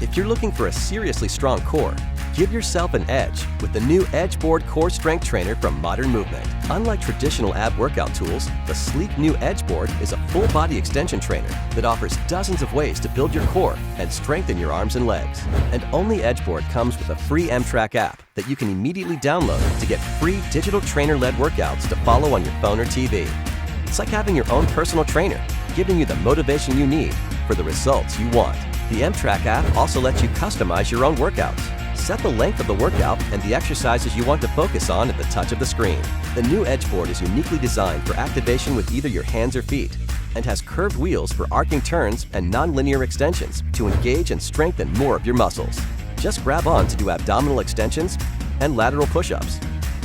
If you're looking for a seriously strong core, give yourself an edge with the new EdgeBoard Core Strength Trainer from Modern Movement. Unlike traditional ab workout tools, the sleek new EdgeBoard is a full-body extension trainer that offers dozens of ways to build your core and strengthen your arms and legs. And only EdgeBoard comes with a free M-Track app that you can immediately download to get free digital trainer-led workouts to follow on your phone or TV. It's like having your own personal trainer, giving you the motivation you need for the results you want. The M-Track app also lets you customize your own workouts. Set the length of the workout and the exercises you want to focus on at the touch of the screen. The new EdgeBoard is uniquely designed for activation with either your hands or feet and has curved wheels for arcing turns and non-linear extensions to engage and strengthen more of your muscles. Just grab on to do abdominal extensions and lateral push-ups,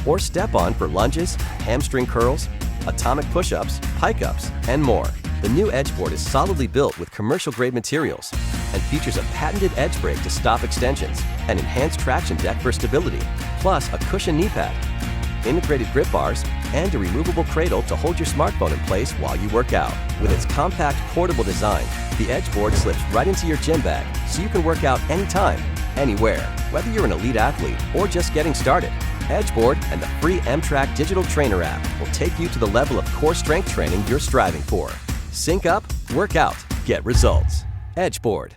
or step on for lunges, hamstring curls, atomic push-ups, pike-ups, and more. The new EdgeBoard is solidly built with commercial-grade materials and features a patented edge brake to stop extensions, an enhanced traction deck for stability, plus a cushion knee pad, integrated grip bars, and a removable cradle to hold your smartphone in place while you work out. With its compact, portable design, the EdgeBoard slips right into your gym bag so you can work out anytime, anywhere. Whether you're an elite athlete or just getting started, EdgeBoard and the free M-Track digital trainer app will take you to the level of core strength training you're striving for. Sync up, work out, get results. EdgeBoard.